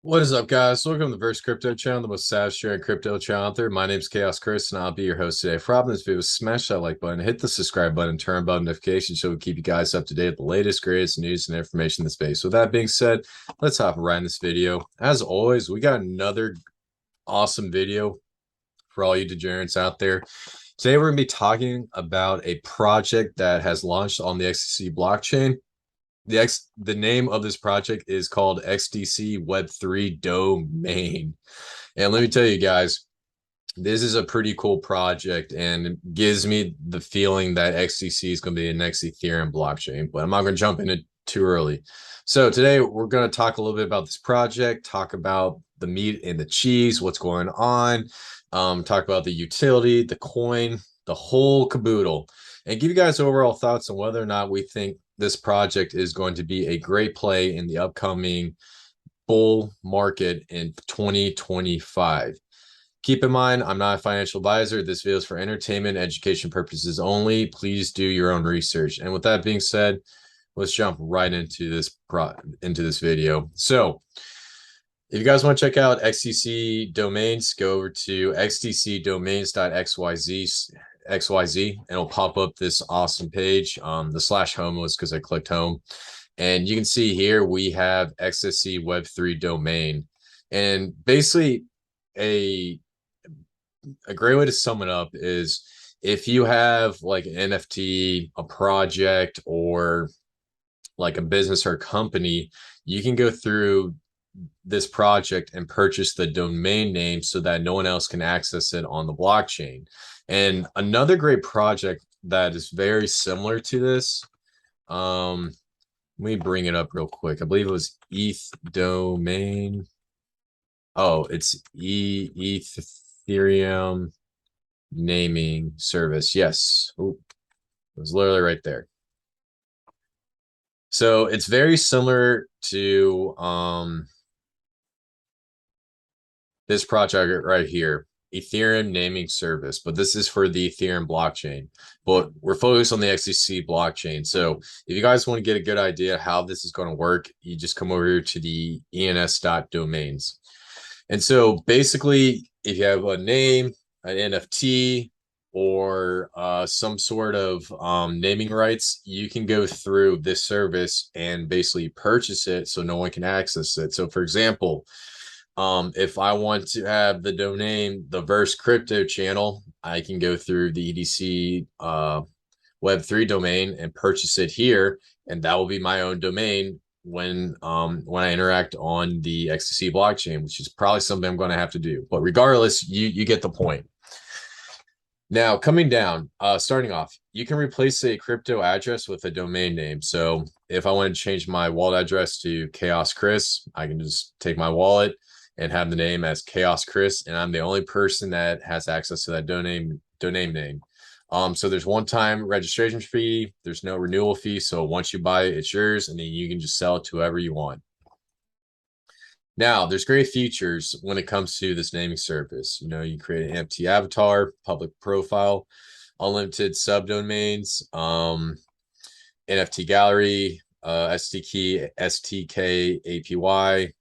What is up, guys? Welcome to the Verse Crypto channel, the most savage sharing crypto channel out there. My name is Kris, and I'll be your host today. For helping this video, smash that like button, hit the subscribe button, turn on button notifications so we keep you guys up to date with the latest, greatest news and information in the space. With that being said, let's hop right in this video. As always, we got another awesome video for all you degenerates out there. Today, we're going to be talking about a project that has launched on the XDC blockchain. The name of this project is called XDC Web3 Domain. And let me tell you guys, this is a pretty cool project and it gives me the feeling that XDC is going to be the next Ethereum blockchain, but I'm not going to jump in it too early. So today we're going to talk a little bit about this project, talk about the meat and the cheese, what's going on, talk about the utility, the coin, the whole caboodle, and give you guys overall thoughts on whether or not we think this project is going to be a great play in the upcoming bull market in 2025. Keep in mind, I'm not a financial advisor. This video is for entertainment, education purposes only. Please do your own research. And with that being said, let's jump right into this video. So if you guys want to check out XDC Domains, go over to xdcdomains.xyz, and it'll pop up this awesome page. The slash home was because I clicked home. And you can see here we have XDC Web3 Domain. And basically a great way to sum it up is if you have like an NFT, a project, or like a business or a company, you can go through this project and purchase the domain name so that no one else can access it on the blockchain. And another great project that is very similar to this, let me bring it up real quick. I believe it was ETH Domain. Oh, it's Ethereum naming service. Yes. Ooh, it was literally right there. So it's very similar to this project right here, Ethereum naming service, but this is for the Ethereum blockchain. But we're focused on the XDC blockchain. So if you guys want to get a good idea how this is going to work, you just come over here to the ens.domains. And so basically, if you have a name, an NFT, or some sort of naming rights, you can go through this service and basically purchase it so no one can access it. So for example, if I want to have the domain, the Verse Crypto channel, I can go through the EDC Web3 domain and purchase it here, and that will be my own domain when I interact on the XDC blockchain, which is probably something I'm going to have to do. But regardless, you get the point. Now, coming down, starting off, you can replace a crypto address with a domain name. So if I want to change my wallet address to Chaos Kris, I can just take my wallet and have the name as Chaos Kris, and I'm the only person that has access to that domain name. So there's one-time registration fee, there's no renewal fee. So once you buy it, it's yours, and then you can just sell it to whoever you want. Now, there's great features when it comes to this naming service. You know, you create an empty avatar, public profile, unlimited subdomains, NFT gallery, STK APY.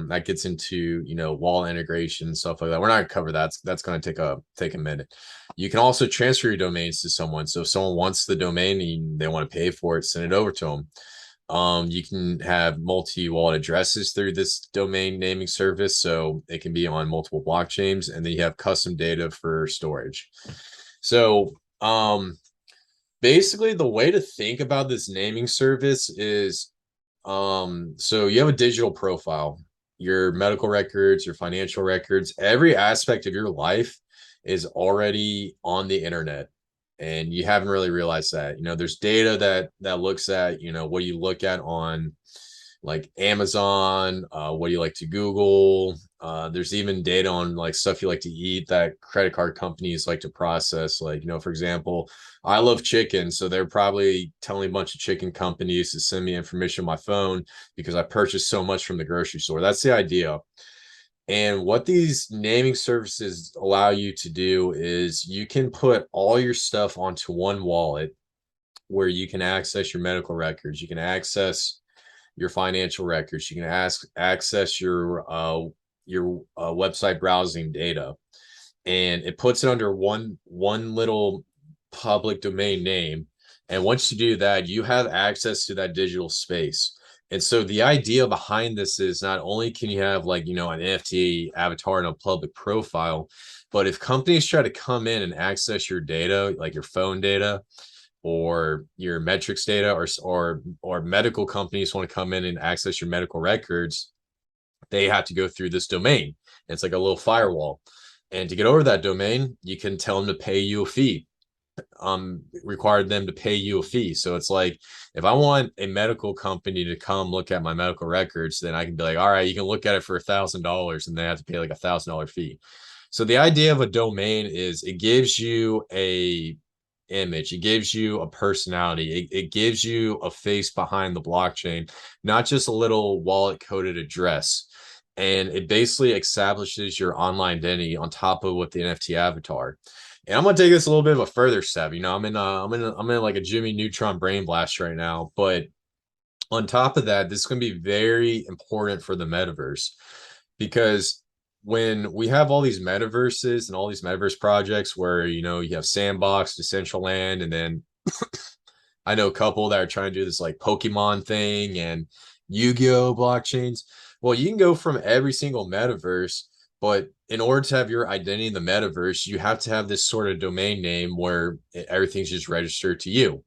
That gets into, you know, wallet integration, stuff like that. We're not gonna cover that. That's going to take a minute. You can also transfer your domains to someone. So if someone wants the domain and they want to pay for it, send it over to them. You can have multi-wallet addresses through this domain naming service, so it can be on multiple blockchains, and then you have custom data for storage. So basically the way to think about this naming service is so you have a digital profile, your medical records, your financial records, every aspect of your life is already on the internet, and you haven't really realized that. You know, there's data that looks at, you know, what you look at on like Amazon, what do you like to Google. There's even data on like stuff you like to eat that credit card companies like to process. Like, you know, for example, I love chicken, so they're probably telling a bunch of chicken companies to send me information on my phone because I purchased so much from the grocery store. That's the idea. And what these naming services allow you to do is you can put all your stuff onto one wallet where you can access your medical records. You can access your financial records. You can access your website browsing data, and it puts it under one little public domain name. And once you do that, you have access to that digital space. And so the idea behind this is not only can you have like, an NFT avatar and a public profile, but if companies try to come in and access your data, like your phone data or your metrics data, or medical companies want to come in and access your medical records, they have to go through this domain. It's like a little firewall. And to get over that domain, you can tell them to pay you a fee. Required them to pay you a fee. So it's like, if I want a medical company to come look at my medical records, then I can be like, all right, you can look at it for $1,000, and they have to pay like $1,000 fee. So the idea of a domain is it gives you a image, it gives you a personality, it gives you a face behind the blockchain, not just a little wallet coded address. And it basically establishes your online identity on top of what the NFT avatar. And I'm gonna take this a little bit of a further step. I'm in like a Jimmy Neutron brain blast right now. But on top of that, this is gonna be very important for the metaverse, because when we have all these metaverses and all these metaverse projects where you have Sandbox, Decentraland, and then I know a couple that are trying to do this like Pokemon thing and Yu-Gi-Oh blockchains. Well, you can go from every single metaverse, but in order to have your identity in the metaverse, you have to have this sort of domain name where everything's just registered to you.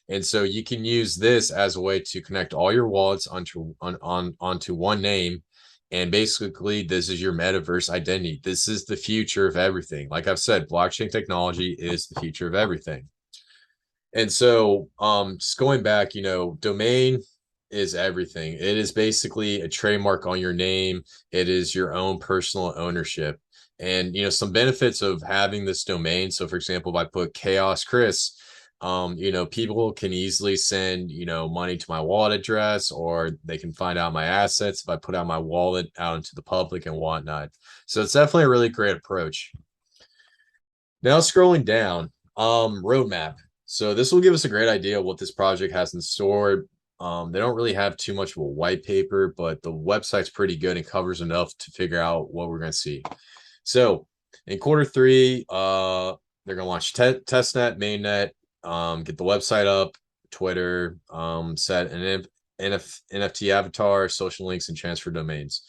And so you can use this as a way to connect all your wallets onto one name. And basically, this is your metaverse identity. This is the future of everything. Like I've said, blockchain technology is the future of everything. And so, just going back, domain is everything. It is basically a trademark on your name. It is your own personal ownership. And, some benefits of having this domain. So, for example, if I put Chaos Kris, people can easily send, money to my wallet address, or they can find out my assets if I put out my wallet out into the public and whatnot. So it's definitely a really great approach. Now, scrolling down, roadmap. So this will give us a great idea of what this project has in store. They don't really have too much of a white paper, but the website's pretty good and covers enough to figure out what we're going to see. So in Q3, they're going to launch testnet, mainnet, get the website up, Twitter, set an NFT avatar, social links, and transfer domains.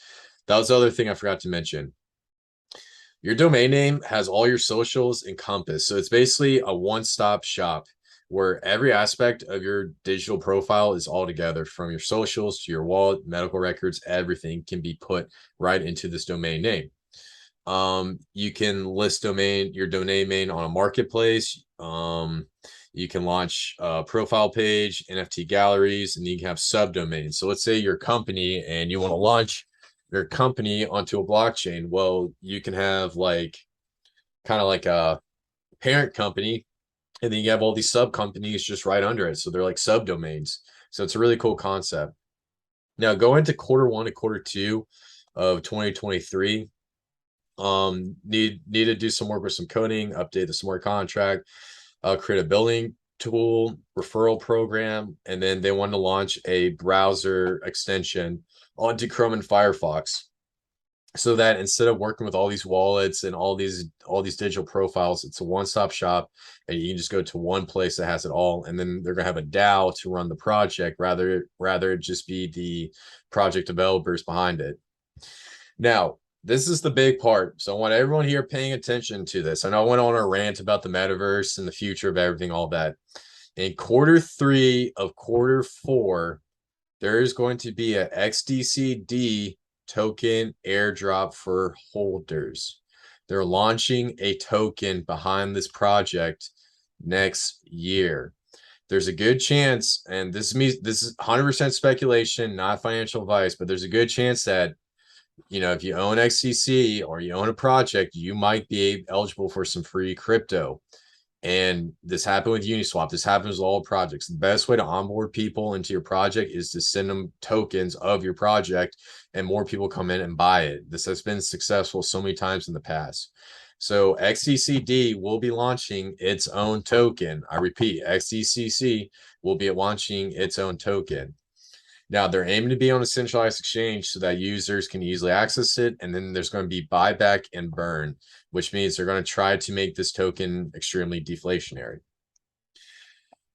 That was the other thing I forgot to mention. Your domain name has all your socials encompassed. So it's basically a one-stop shop where every aspect of your digital profile is all together, from your socials to your wallet, medical records, everything can be put right into this domain name. You can list your domain name on a marketplace. You can launch a profile page, NFT galleries, and you can have subdomains. So let's say you're a company and you want to launch your company onto a blockchain. Well, you can have kind of like a parent company, and then you have all these sub companies just right under it. So they're like subdomains. So it's a really cool concept. Now, go into Q1 to Q2 of 2023. Need to do some work with some coding, update the smart contract, create a billing tool, referral program, and then they want to launch a browser extension onto Chrome and Firefox, so that instead of working with all these wallets and all these digital profiles, it's a one-stop shop, and you can just go to one place that has it all. And then they're gonna have a DAO to run the project, rather just be the project developers behind it. Now, this is the big part. So I want everyone here paying attention to this. I know I went on a rant about the metaverse and the future of everything, all that. In Q3 of Q4, there is going to be a XDCD token airdrop for holders. They're launching a token behind this project next year. There's a good chance, and this is 100% speculation, not financial advice, but there's a good chance that if you own XDC or you own a project, you might be eligible for some free crypto. And this happened with Uniswap. This happens with all projects. The best way to onboard people into your project is to send them tokens of your project, and more people come in and buy it. This has been successful so many times in the past. So XDCD will be launching its own token. I repeat, XDCC will be launching its own token. Now they're aiming to be on a centralized exchange so that users can easily access it. And then there's going to be buyback and burn, which means they're going to try to make this token extremely deflationary.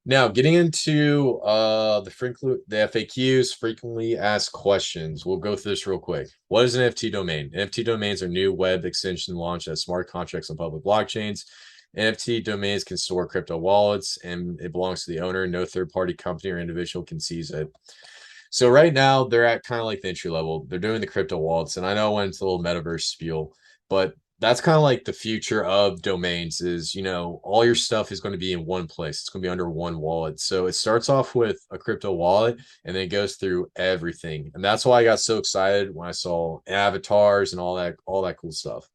Now, getting into the FAQs, frequently asked questions. We'll go through this real quick. What is an NFT domain? NFT domains are new web extension launched as smart contracts on public blockchains. NFT domains can store crypto wallets, and it belongs to the owner. No third-party company or individual can seize it. So right now, they're at kind of like the entry level. They're doing the crypto wallets, and I know I went into a little metaverse spiel, but that's kind of like the future of domains is, all your stuff is going to be in one place. It's going to be under one wallet. So it starts off with a crypto wallet and then it goes through everything. And that's why I got so excited when I saw avatars and all that cool stuff.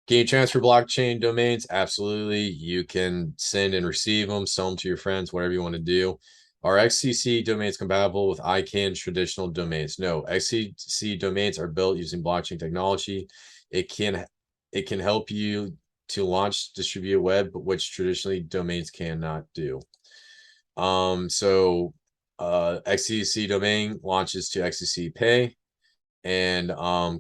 Can you transfer blockchain domains? Absolutely. You can send and receive them, sell them to your friends, whatever you want to do. Are XDC domains compatible with ICANN traditional domains? No, XDC domains are built using blockchain technology. It can help you to launch distributed web, which traditionally domains cannot do. XDC domain launches to XDC Pay, and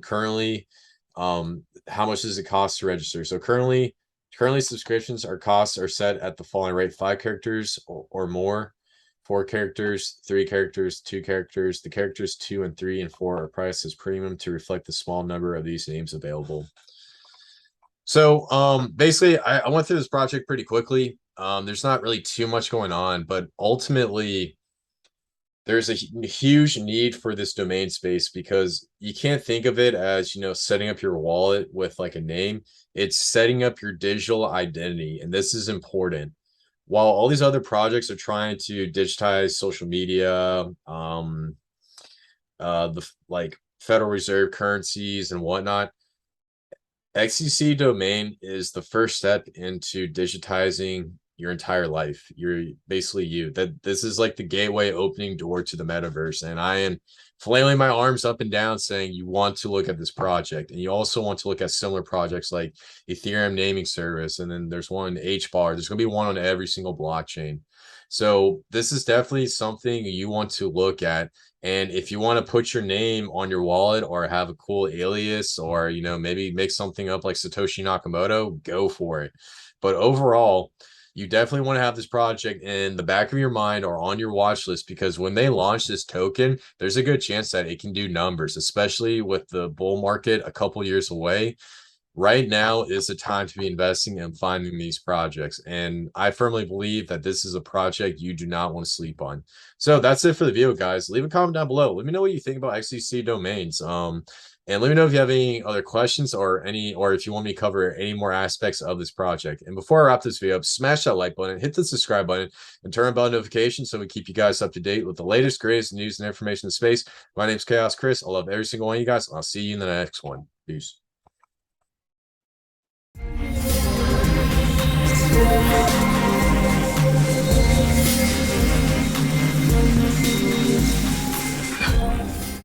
currently, how much does it cost to register? So currently subscriptions costs are set at the following rate: 5 characters or more, 4 characters, 3 characters, 2 characters. The characters 2 and 3 and 4 are priced as premium to reflect the small number of these names available. So basically, I went through this project pretty quickly. There's not really too much going on, but ultimately, there's a huge need for this domain space because you can't think of it as, setting up your wallet with like a name. It's setting up your digital identity, and this is important. While all these other projects are trying to digitize social media, the like Federal Reserve currencies and whatnot, XDC domain is the first step into digitizing your entire life. You're basically this is like the gateway opening door to the metaverse. And I am flailing my arms up and down saying you want to look at this project, and you also want to look at similar projects like Ethereum naming service, and then there's one HBAR. There's going to be one on every single blockchain. So this is definitely something you want to look at. And if you want to put your name on your wallet or have a cool alias, or maybe make something up like Satoshi Nakamoto, go for it. But overall, you definitely want to have this project in the back of your mind or on your watch list, because when they launch this token, there's a good chance that it can do numbers, especially with the bull market a couple years away. Right now is the time to be investing and finding these projects. And I firmly believe that this is a project you do not want to sleep on. So that's it for the video, guys. Leave a comment down below. Let me know what you think about XDC domains. And let me know if you have any other questions or if you want me to cover any more aspects of this project. And before I wrap this video up, smash that like button, hit the subscribe button, and turn on bell notifications so we keep you guys up to date with the latest, greatest news and information in space. My name's Chaos Chris. I love every single one of you guys. I'll see you in the next one. Peace.